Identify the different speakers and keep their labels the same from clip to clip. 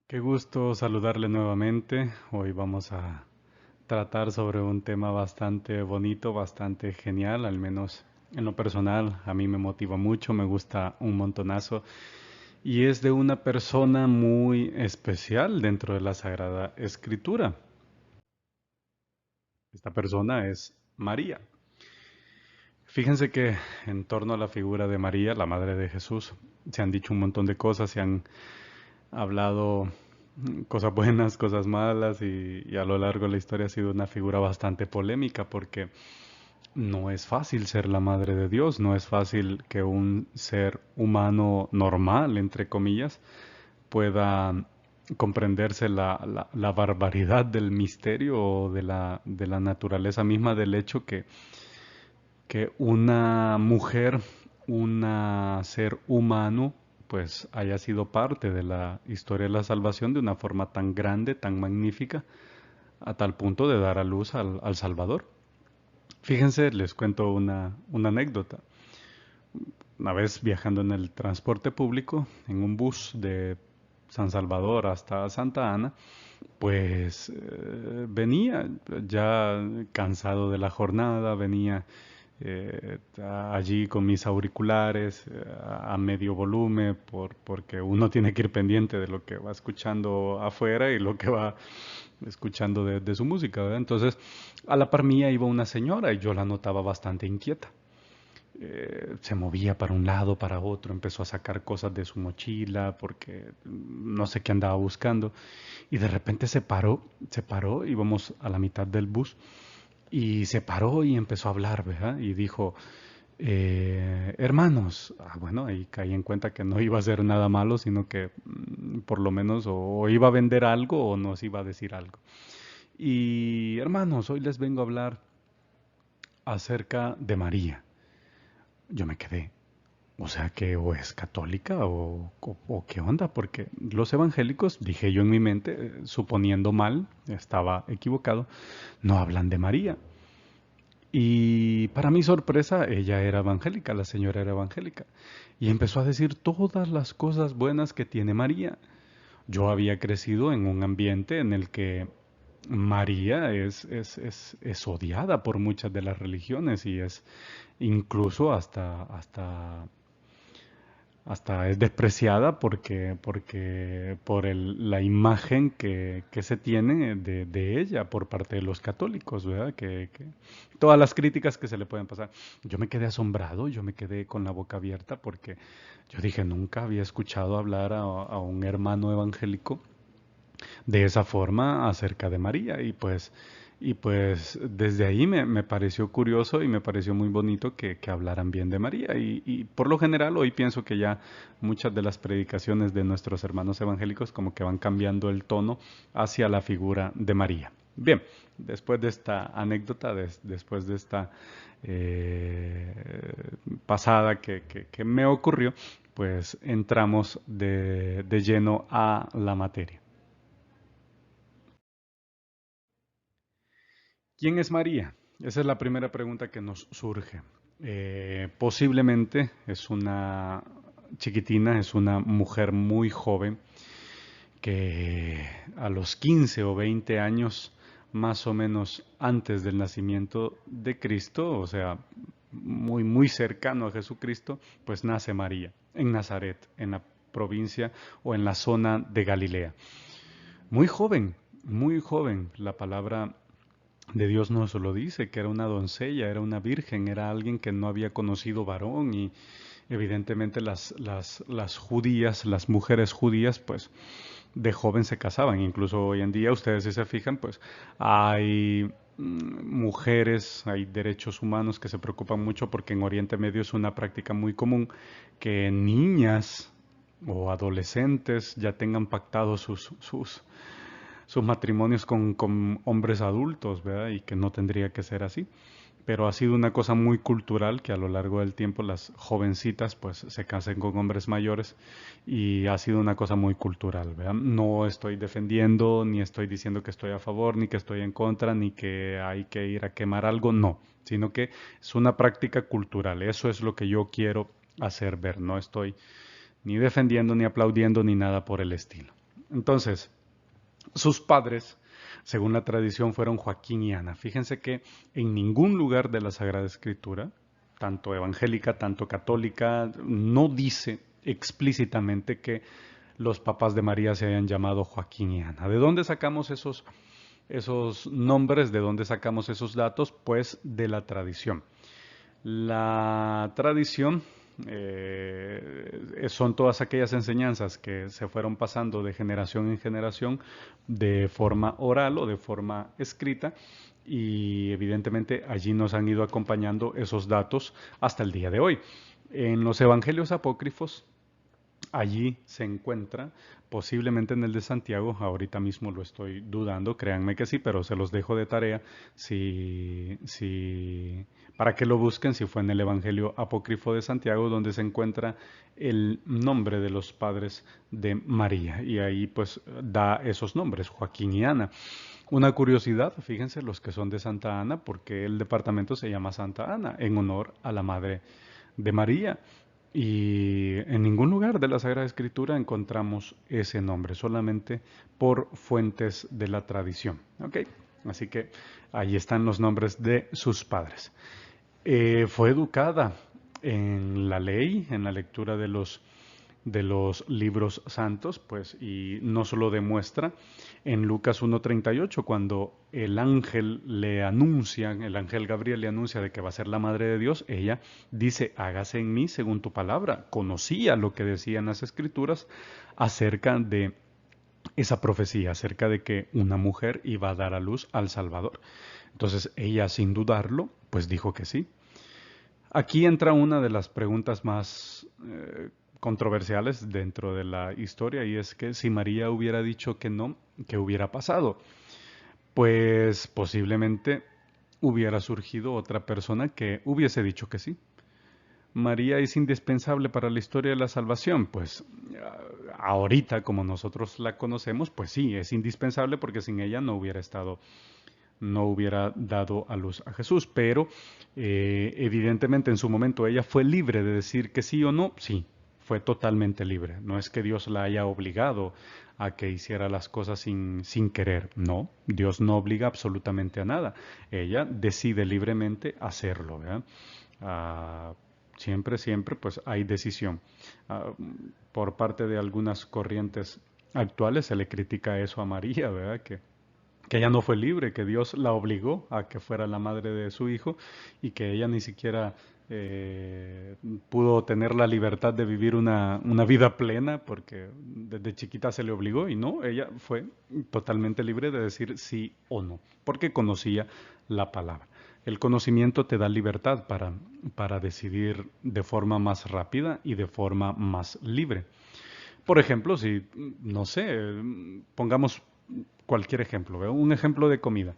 Speaker 1: Qué gusto saludarle nuevamente. Hoy vamos a tratar sobre un tema bastante bonito, bastante genial, al menos en lo personal. A mí me motiva mucho, me gusta un montonazo y es de una persona muy especial dentro de la Sagrada Escritura. Esta persona es María. Fíjense que en torno a la figura de María, la madre de Jesús, se han dicho un montón de cosas, se han hablado cosas buenas, cosas malas y a lo largo de la historia ha sido una figura bastante polémica porque no es fácil ser la madre de Dios, no es fácil que un ser humano normal, entre comillas, pueda comprenderse la barbaridad del misterio o de la naturaleza misma del hecho que una mujer, un ser humano, pues haya sido parte de la historia de la salvación de una forma tan grande, tan magnífica, a tal punto de dar a luz al Salvador. Fíjense, les cuento una anécdota. Una vez viajando en el transporte público, en un bus de San Salvador hasta Santa Ana, pues venía ya cansado de la jornada, venía allí con mis auriculares a medio volumen porque uno tiene que ir pendiente de lo que va escuchando afuera y lo que va escuchando de su música, ¿verdad? Entonces, a la par mía iba una señora y yo la notaba bastante inquieta. Se movía para un lado, para otro, empezó a sacar cosas de su mochila porque no sé qué andaba buscando y de repente se paró, íbamos a la mitad del bus y se paró y empezó a hablar, ¿verdad? Y dijo, hermanos, bueno, ahí caí en cuenta que no iba a hacer nada malo, sino que por lo menos o iba a vender algo o nos iba a decir algo. Y hermanos, hoy les vengo a hablar acerca de María. Yo me quedé, o sea que o es católica o qué onda, porque los evangélicos, dije yo en mi mente, suponiendo mal, estaba equivocado, no hablan de María. Y para mi sorpresa, ella era evangélica, la señora era evangélica. Y empezó a decir todas las cosas buenas que tiene María. Yo había crecido en un ambiente en el que María es odiada por muchas de las religiones y es incluso hasta es despreciada porque por la imagen que se tiene de ella por parte de los católicos, ¿verdad? Todas las críticas que se le pueden pasar. Yo me quedé asombrado, yo me quedé con la boca abierta porque yo dije, nunca había escuchado hablar a un hermano evangélico de esa forma acerca de María y pues desde ahí me pareció curioso y me pareció muy bonito que hablaran bien de María y por lo general hoy pienso que ya muchas de las predicaciones de nuestros hermanos evangélicos como que van cambiando el tono hacia la figura de María. Bien, después de esta anécdota, después de esta eh, pasada que me ocurrió, pues entramos de lleno a la materia. ¿Quién es María? Esa es la primera pregunta que nos surge. Posiblemente es una chiquitina, es una mujer muy joven que a los 15 o 20 años, más o menos antes del nacimiento de Cristo, o sea, muy cercano a Jesucristo, pues nace María en Nazaret, en la provincia o en la zona de Galilea. Muy joven, muy joven. La palabra de Dios nos lo dice, que era una doncella, era una virgen, era alguien que no había conocido varón y evidentemente las judías, las mujeres judías, pues de joven se casaban. Incluso hoy en día, ustedes si se fijan, pues hay mujeres, hay derechos humanos que se preocupan mucho porque en Oriente Medio es una práctica muy común que niñas o adolescentes ya tengan pactados sus matrimonios con hombres adultos, ¿verdad? Y que no tendría que ser así. Pero ha sido una cosa muy cultural que a lo largo del tiempo las jovencitas pues se casen con hombres mayores y ha sido una cosa muy cultural, ¿verdad? No estoy defendiendo, ni estoy diciendo que estoy a favor, ni que estoy en contra, ni que hay que ir a quemar algo, no, sino que es una práctica cultural. Eso es lo que yo quiero hacer ver. No estoy ni defendiendo, ni aplaudiendo, ni nada por el estilo. Entonces, sus padres, según la tradición, fueron Joaquín y Ana. Fíjense que en ningún lugar de la Sagrada Escritura, tanto evangélica, tanto católica, no dice explícitamente que los papás de María se hayan llamado Joaquín y Ana. ¿De dónde sacamos esos nombres? ¿De dónde sacamos esos datos? Pues de la tradición. La tradición son todas aquellas enseñanzas que se fueron pasando de generación en generación de forma oral o de forma escrita y evidentemente allí nos han ido acompañando esos datos hasta el día de hoy. En los evangelios apócrifos allí se encuentra, posiblemente en el de Santiago, ahorita mismo lo estoy dudando, créanme que sí, pero se los dejo de tarea para que lo busquen, si fue en el Evangelio apócrifo de Santiago, donde se encuentra el nombre de los padres de María, y ahí pues da esos nombres, Joaquín y Ana. Una curiosidad, fíjense los que son de Santa Ana, porque el departamento se llama Santa Ana, en honor a la madre de María. Y en ningún lugar de la Sagrada Escritura encontramos ese nombre, solamente por fuentes de la tradición. ¿Ok? Así que ahí están los nombres de sus padres. Fue educada en la ley, en la lectura de los libros santos, pues, y no solo demuestra en Lucas 1:38, cuando el ángel le anuncia, el ángel Gabriel le anuncia de que va a ser la madre de Dios, ella dice, hágase en mí según tu palabra. Conocía lo que decían las escrituras acerca de esa profecía, acerca de que una mujer iba a dar a luz al Salvador. Entonces ella, sin dudarlo, pues dijo que sí. Aquí entra una de las preguntas más controversiales dentro de la historia y es que si María hubiera dicho que no, ¿qué hubiera pasado? Pues posiblemente hubiera surgido otra persona que hubiese dicho que sí. María es indispensable para la historia de la salvación. Pues ahorita, como nosotros la conocemos, pues sí, es indispensable porque sin ella no hubiera dado a luz a Jesús, pero evidentemente en su momento ella fue libre de decir que sí o no, sí, fue totalmente libre. No es que Dios la haya obligado a que hiciera las cosas sin querer, no, Dios no obliga absolutamente a nada, ella decide libremente hacerlo, ¿verdad? Ah, siempre pues hay decisión. Ah, por parte de algunas corrientes actuales se le critica eso a María, ¿verdad? Que ella no fue libre, que Dios la obligó a que fuera la madre de su hijo y que ella ni siquiera pudo tener la libertad de vivir una vida plena porque desde chiquita se le obligó y no, ella fue totalmente libre de decir sí o no, porque conocía la palabra. El conocimiento te da libertad para decidir de forma más rápida y de forma más libre. Por ejemplo, si, no sé, pongamos cualquier ejemplo, ¿veo? Un ejemplo de comida.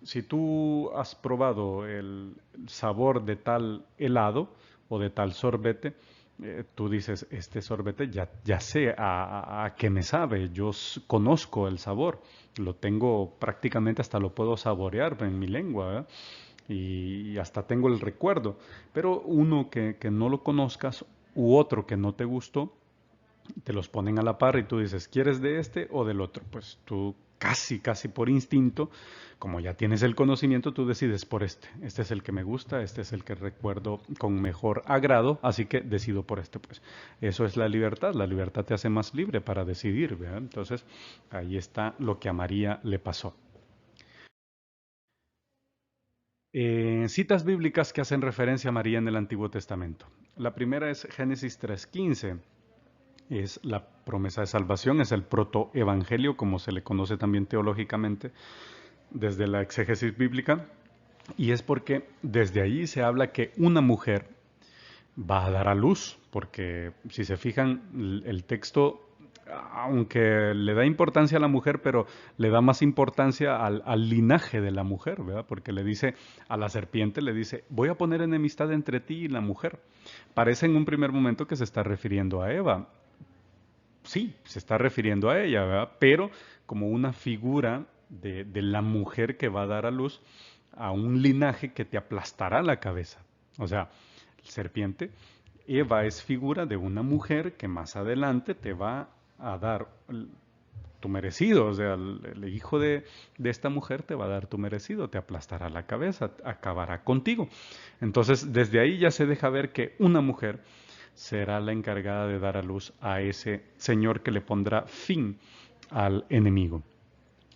Speaker 1: Si tú has probado el sabor de tal helado o de tal sorbete, tú dices, este sorbete ya sé a qué me sabe, yo conozco el sabor, lo tengo prácticamente hasta lo puedo saborear en mi lengua, ¿verdad? Y hasta tengo el recuerdo. Pero uno que no lo conozcas u otro que no te gustó, te los ponen a la par y tú dices, ¿quieres de este o del otro? Pues tú casi por instinto, como ya tienes el conocimiento, tú decides por este. Este es el que me gusta, este es el que recuerdo con mejor agrado, así que decido por este. Pues eso es la libertad te hace más libre para decidir, ¿verdad? Entonces ahí está lo que a María le pasó. Citas bíblicas que hacen referencia a María en el Antiguo Testamento. La primera es Génesis 3:15. Es la promesa de salvación, es el protoevangelio, como se le conoce también teológicamente desde la exégesis bíblica, y es porque desde allí se habla que una mujer va a dar a luz, porque si se fijan, el texto, aunque le da importancia a la mujer, pero le da más importancia al linaje de la mujer, ¿verdad? Porque le dice a la serpiente, le dice, voy a poner enemistad entre ti y la mujer. Parece en un primer momento que se está refiriendo a Eva, sí, se está refiriendo a ella, ¿verdad? Pero como una figura de la mujer que va a dar a luz a un linaje que te aplastará la cabeza. O sea, serpiente, Eva es figura de una mujer que más adelante te va a dar tu merecido, o sea, el hijo de esta mujer te va a dar tu merecido, te aplastará la cabeza, acabará contigo. Entonces, desde ahí ya se deja ver que una mujer será la encargada de dar a luz a ese señor que le pondrá fin al enemigo.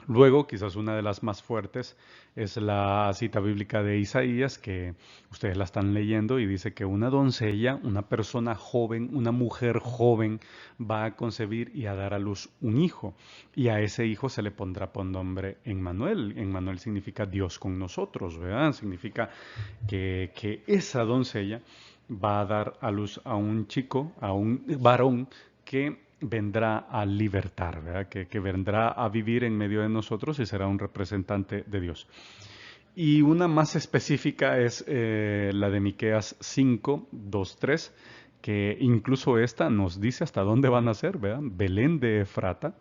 Speaker 1: Luego, quizás una de las más fuertes es la cita bíblica de Isaías, que ustedes la están leyendo y dice que una doncella, una persona joven, una mujer joven, va a concebir y a dar a luz un hijo. Y a ese hijo se le pondrá por nombre Emmanuel. Emmanuel significa Dios con nosotros, ¿verdad? Significa que esa doncella va a dar a luz a un chico, a un varón que vendrá a libertar, ¿verdad? Que vendrá a vivir en medio de nosotros y será un representante de Dios. Y una más específica es la de Miqueas 5, 2, 3, que incluso esta nos dice hasta dónde van a ser, ¿verdad? Belén de Efrata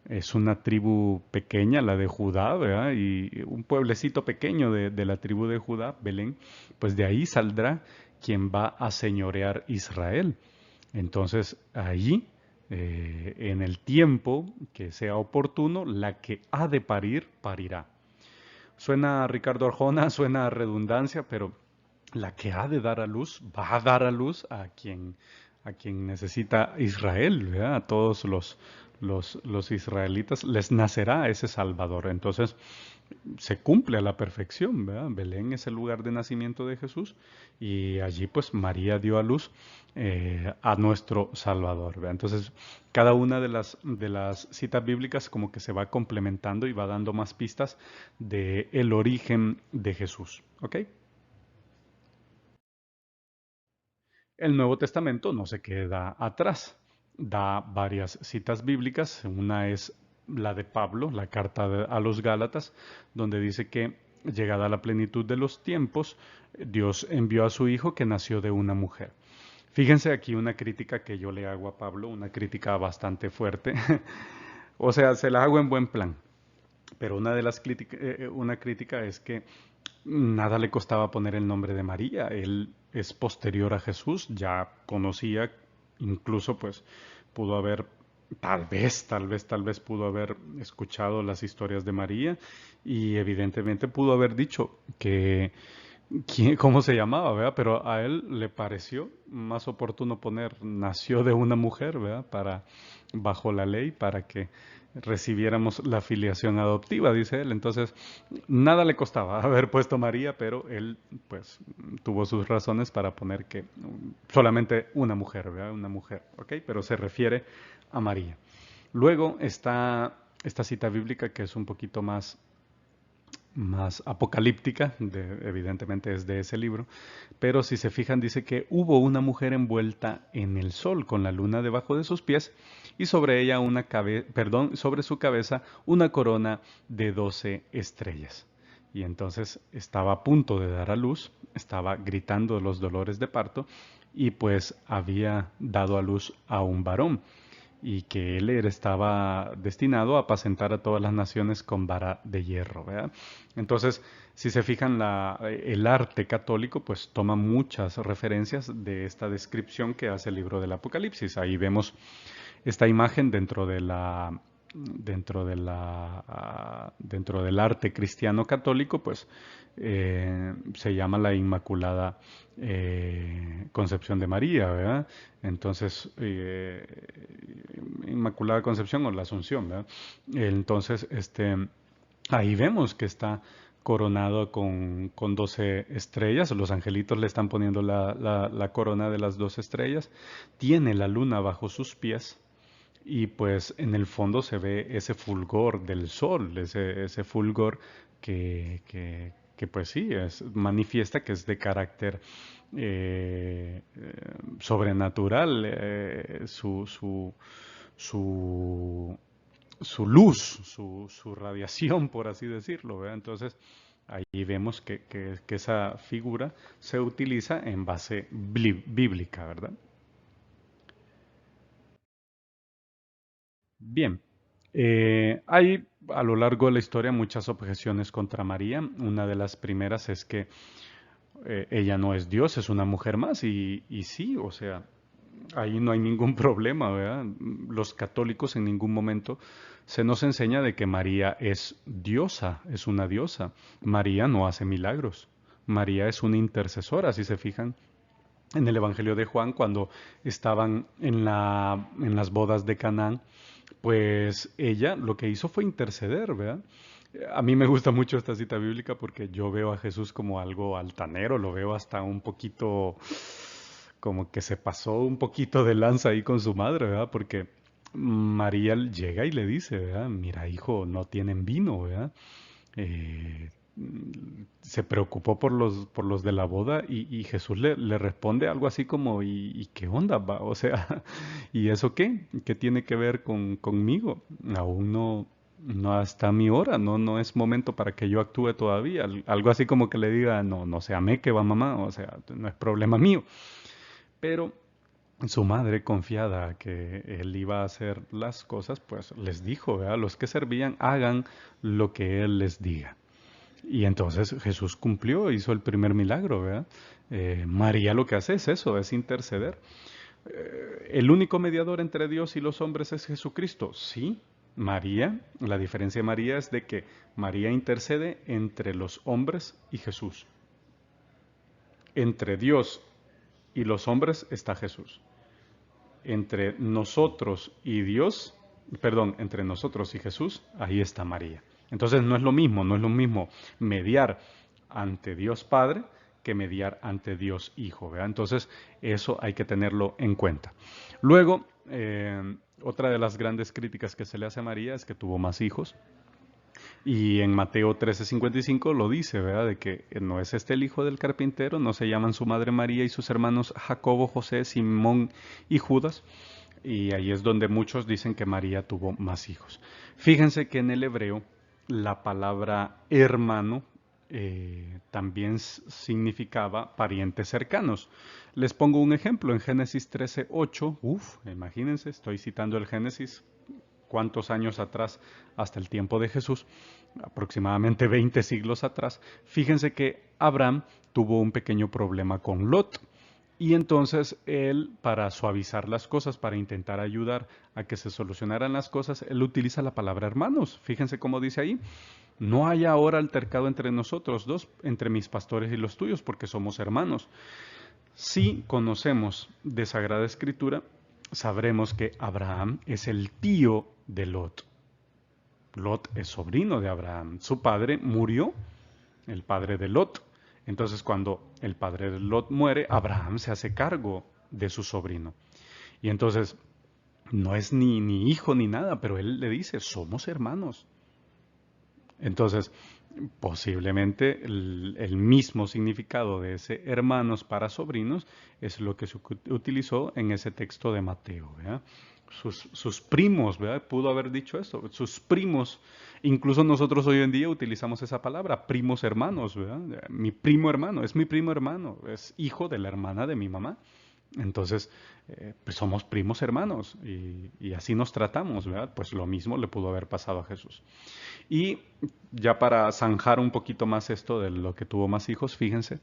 Speaker 1: es una tribu pequeña, la de Judá, ¿verdad? Y un pueblecito pequeño de la tribu de Judá, Belén, pues de ahí saldrá quien va a señorear Israel. Entonces, allí, en el tiempo que sea oportuno, la que ha de parir, parirá. Suena a Ricardo Arjona, suena a redundancia, pero la que ha de dar a luz va a dar a luz a quien necesita Israel, ¿verdad? A todos los israelitas les nacerá ese Salvador. Entonces, se cumple a la perfección, ¿verdad? Belén es el lugar de nacimiento de Jesús y allí pues María dio a luz a nuestro Salvador, ¿verdad? Entonces cada una de las citas bíblicas como que se va complementando y va dando más pistas de el origen de Jesús, ¿ok? El Nuevo Testamento no se queda atrás, da varias citas bíblicas, una es la de Pablo, la carta a los Gálatas, donde dice que llegada la plenitud de los tiempos, Dios envió a su Hijo que nació de una mujer. Fíjense aquí una crítica que yo le hago a Pablo, una crítica bastante fuerte, o sea, se la hago en buen plan, pero una crítica es que nada le costaba poner el nombre de María. Él es posterior a Jesús, ya conocía, incluso pues pudo haber, tal vez pudo haber escuchado las historias de María y evidentemente pudo haber dicho que cómo se llamaba, ¿verdad? Pero a él le pareció más oportuno poner nació de una mujer, ¿verdad? Para bajo la ley para que recibiéramos la filiación adoptiva, dice él. Entonces, nada le costaba haber puesto María, pero él pues tuvo sus razones para poner que solamente una mujer, ¿verdad? Una mujer, ¿ok? Pero se refiere a María. Luego está esta cita bíblica que es un poquito más apocalíptica, evidentemente es de ese libro, pero si se fijan dice que hubo una mujer envuelta en el sol con la luna debajo de sus pies y sobre ella sobre su cabeza una corona de 12 estrellas. Y entonces estaba a punto de dar a luz, estaba gritando los dolores de parto y pues había dado a luz a un varón y que él estaba destinado a apacentar a todas las naciones con vara de hierro, ¿verdad? Entonces, si se fijan, el arte católico pues toma muchas referencias de esta descripción que hace el libro del Apocalipsis. Ahí vemos esta imagen dentro del arte cristiano católico, pues se llama la Inmaculada Concepción de María, ¿verdad? Entonces, Inmaculada Concepción o la Asunción, ¿verdad? Entonces, ahí vemos que está coronado con 12 estrellas, los angelitos le están poniendo la corona de las 12 estrellas, tiene la luna bajo sus pies, y pues en el fondo se ve ese fulgor del sol, ese fulgor que pues sí, manifiesta que es de carácter sobrenatural, su, su luz, su radiación, por así decirlo, ¿verdad? Entonces ahí vemos que esa figura se utiliza en base bíblica, ¿verdad? Bien, hay a lo largo de la historia muchas objeciones contra María. Una de las primeras es que ella no es Dios, es una mujer más. Y sí, o sea, ahí no hay ningún problema, ¿verdad? Los católicos en ningún momento se nos enseña de que María es diosa, es una diosa. María no hace milagros. María es una intercesora, si se fijan en el Evangelio de Juan, cuando estaban en las bodas de Canaán, pues ella lo que hizo fue interceder, ¿verdad? A mí me gusta mucho esta cita bíblica porque yo veo a Jesús como algo altanero, lo veo hasta un poquito como que se pasó un poquito de lanza ahí con su madre, ¿verdad? Porque María llega y le dice, ¿verdad? Mira, hijo, no tienen vino, ¿verdad? Eh, Se preocupó por los de la boda y Jesús le responde algo así como, y qué onda, va? O sea, ¿y eso qué? ¿Qué tiene que ver conmigo? Aún no está mi hora, no es momento para que yo actúe todavía. Algo así como que le diga, no se ame que va mamá, o sea, no es problema mío. Pero su madre, confiada que él iba a hacer las cosas, pues les dijo, ¿verdad? Los que servían, hagan lo que él les diga. Y entonces Jesús cumplió, hizo el primer milagro, ¿verdad? María lo que hace es eso, es interceder. El único mediador entre Dios y los hombres es Jesucristo. Sí, María, la diferencia de María es de que María intercede entre los hombres y Jesús. Entre Dios y los hombres está Jesús. Entre nosotros y Dios, perdón, entre nosotros y Jesús, ahí está María. Entonces no es lo mismo mediar ante Dios Padre que mediar ante Dios Hijo, ¿verdad? Entonces eso hay que tenerlo en cuenta. Luego, otra de las grandes críticas que se le hace a María es que tuvo más hijos. Y en Mateo 13:55 lo dice, ¿verdad? De que no es este el hijo del carpintero, no se llaman su madre María y sus hermanos Jacobo, José, Simón y Judas. Y ahí es donde muchos dicen que María tuvo más hijos. Fíjense que en el hebreo la palabra hermano también significaba parientes cercanos. Les pongo un ejemplo en Génesis 13:8. Imagínense, estoy citando el Génesis cuántos años atrás, hasta el tiempo de Jesús, aproximadamente 20 siglos atrás. Fíjense que Abraham tuvo un pequeño problema con Lot. Y entonces él, para suavizar las cosas, para intentar ayudar a que se solucionaran las cosas, él utiliza la palabra hermanos. Fíjense cómo dice ahí, no hay ahora altercado entre nosotros dos, entre mis pastores y los tuyos, porque somos hermanos. Si conocemos de Sagrada Escritura, sabremos que Abraham es el tío de Lot. Lot es sobrino de Abraham. Su padre murió, el padre de Lot. Entonces cuando el padre de Lot muere, Abraham se hace cargo de su sobrino. Y entonces no es ni hijo ni nada, pero él le dice, somos hermanos. Entonces, posiblemente el mismo significado de ese hermanos para sobrinos es lo que se utilizó en ese texto de Mateo, ¿verdad? Sus primos, ¿verdad? Pudo haber dicho eso, sus primos. Incluso nosotros hoy en día utilizamos esa palabra, primos hermanos, ¿verdad? Mi primo hermano, es mi primo hermano, es hijo de la hermana de mi mamá. Entonces, pues somos primos hermanos y así nos tratamos, ¿verdad? Pues lo mismo le pudo haber pasado a Jesús. Y ya para zanjar un poquito más esto de lo que tuvo más hijos, fíjense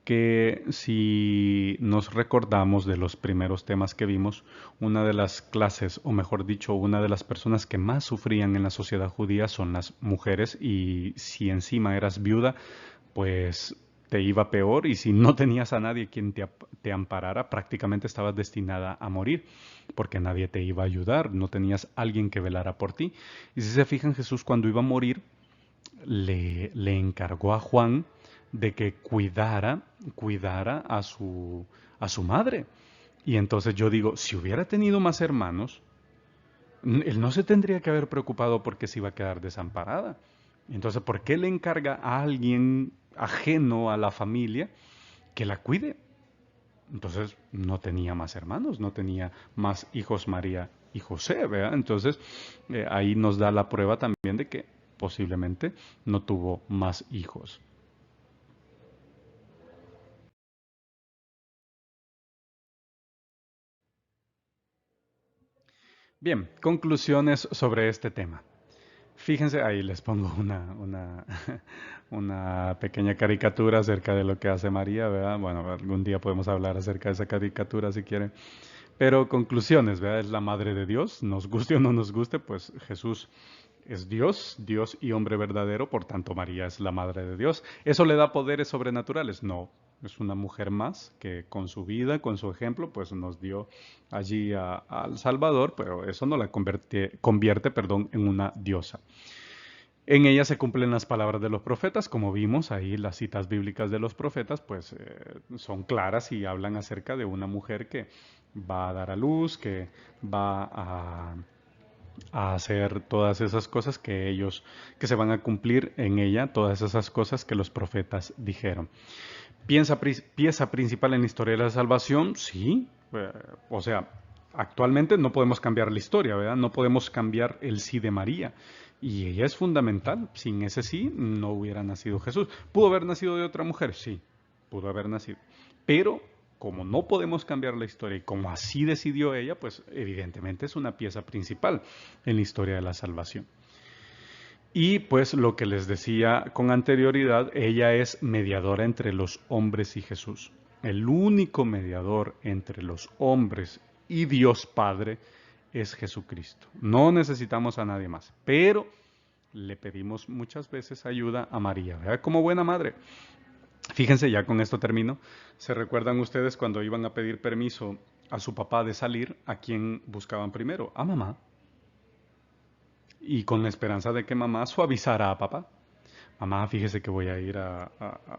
Speaker 1: que si nos recordamos de los primeros temas que vimos, una de las clases, o mejor dicho, una de las personas que más sufrían en la sociedad judía son las mujeres y si encima eras viuda, pues te iba peor y si no tenías a nadie quien te amparara, prácticamente estabas destinada a morir, porque nadie te iba a ayudar, no tenías alguien que velara por ti. Y si se fijan, Jesús cuando iba a morir, le encargó a Juan de que cuidara a su madre. Y entonces yo digo, si hubiera tenido más hermanos, él no se tendría que haber preocupado porque se iba a quedar desamparada. Entonces, ¿por qué le encarga a alguien ajeno a la familia que la cuide? Entonces, no tenía más hermanos, no tenía más hijos María y José, ¿verdad? Entonces, ahí nos da la prueba también de que posiblemente no tuvo más hijos. Bien, conclusiones sobre este tema. Fíjense, ahí les pongo una pequeña caricatura acerca de lo que hace María, ¿verdad? Bueno, algún día podemos hablar acerca de esa caricatura si quieren. Pero conclusiones, ¿verdad? Es la madre de Dios, nos guste o no nos guste, pues Jesús es Dios, Dios y hombre verdadero, por tanto María es la madre de Dios. ¿Eso le da poderes sobrenaturales? No, es una mujer más que con su vida, con su ejemplo, pues nos dio allí al Salvador, pero eso no la convierte, perdón, en una diosa. En ella se cumplen las palabras de los profetas, como vimos ahí las citas bíblicas de los profetas, pues son claras y hablan acerca de una mujer que va a dar a luz, que va a hacer todas esas cosas que se van a cumplir en ella, todas esas cosas que los profetas dijeron. Pieza principal en la historia de la salvación, sí, o sea, actualmente no podemos cambiar la historia, ¿verdad? No podemos cambiar el sí de María. Y ella es fundamental. Sin ese sí no hubiera nacido Jesús. ¿Pudo haber nacido de otra mujer? Sí, pudo haber nacido. Pero como no podemos cambiar la historia y como así decidió ella, pues evidentemente es una pieza principal en la historia de la salvación. Y pues lo que les decía con anterioridad, ella es mediadora entre los hombres y Jesús. El único mediador entre los hombres y Dios Padre es Jesucristo. No necesitamos a nadie más, pero le pedimos muchas veces ayuda a María, ¿verdad? Como buena madre. Fíjense, ya con esto termino. ¿Se recuerdan ustedes cuando iban a pedir permiso a su papá de salir? ¿A quién buscaban primero? A mamá. Y con la esperanza de que mamá suavizara a papá. Mamá, fíjese que voy a ir a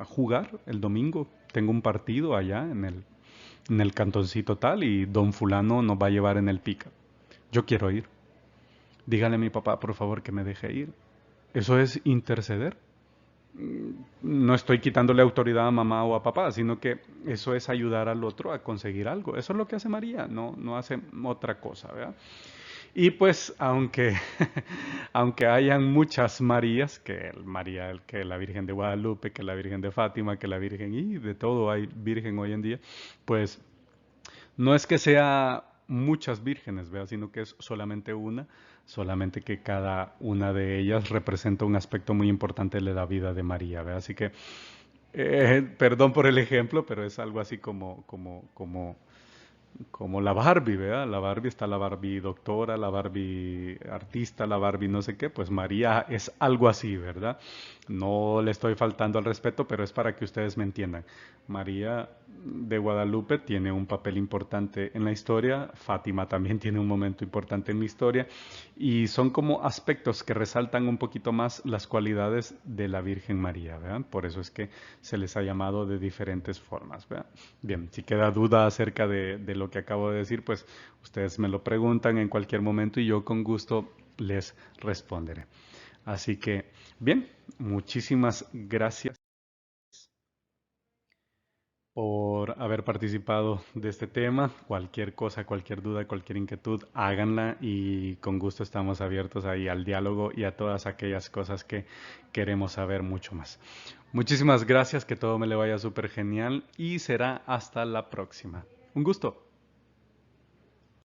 Speaker 1: jugar el domingo. Tengo un partido allá en el cantoncito tal y don fulano nos va a llevar en el pica. Yo quiero ir. Dígale a mi papá, por favor, que me deje ir. Eso es interceder. No estoy quitándole autoridad a mamá o a papá, sino que eso es ayudar al otro a conseguir algo. Eso es lo que hace María, no hace otra cosa, ¿verdad? Y pues, aunque hayan muchas Marías, que María, que la Virgen de Guadalupe, que la Virgen de Fátima, que la Virgen, y de todo hay Virgen hoy en día, pues no es que sea muchas vírgenes, ¿verdad? Sino que es solamente una, solamente que cada una de ellas representa un aspecto muy importante de la vida de María, ¿verdad? Así que, perdón por el ejemplo, pero es algo así como la Barbie, ¿verdad? La Barbie está la Barbie doctora, la Barbie artista, la Barbie no sé qué, pues María es algo así, ¿verdad? No le estoy faltando al respeto, pero es para que ustedes me entiendan. María de Guadalupe tiene un papel importante en la historia, Fátima también tiene un momento importante en la historia, y son como aspectos que resaltan un poquito más las cualidades de la Virgen María, ¿verdad? Por eso es que se les ha llamado de diferentes formas, ¿verdad? Bien, si queda duda acerca de lo que acabo de decir, pues ustedes me lo preguntan en cualquier momento y yo con gusto les responderé. Así que, bien, muchísimas gracias por haber participado de este tema. Cualquier cosa, cualquier duda, cualquier inquietud, háganla y con gusto estamos abiertos ahí al diálogo y a todas aquellas cosas que queremos saber mucho más. Muchísimas gracias, que todo me le vaya súper genial y será hasta la próxima. Un gusto.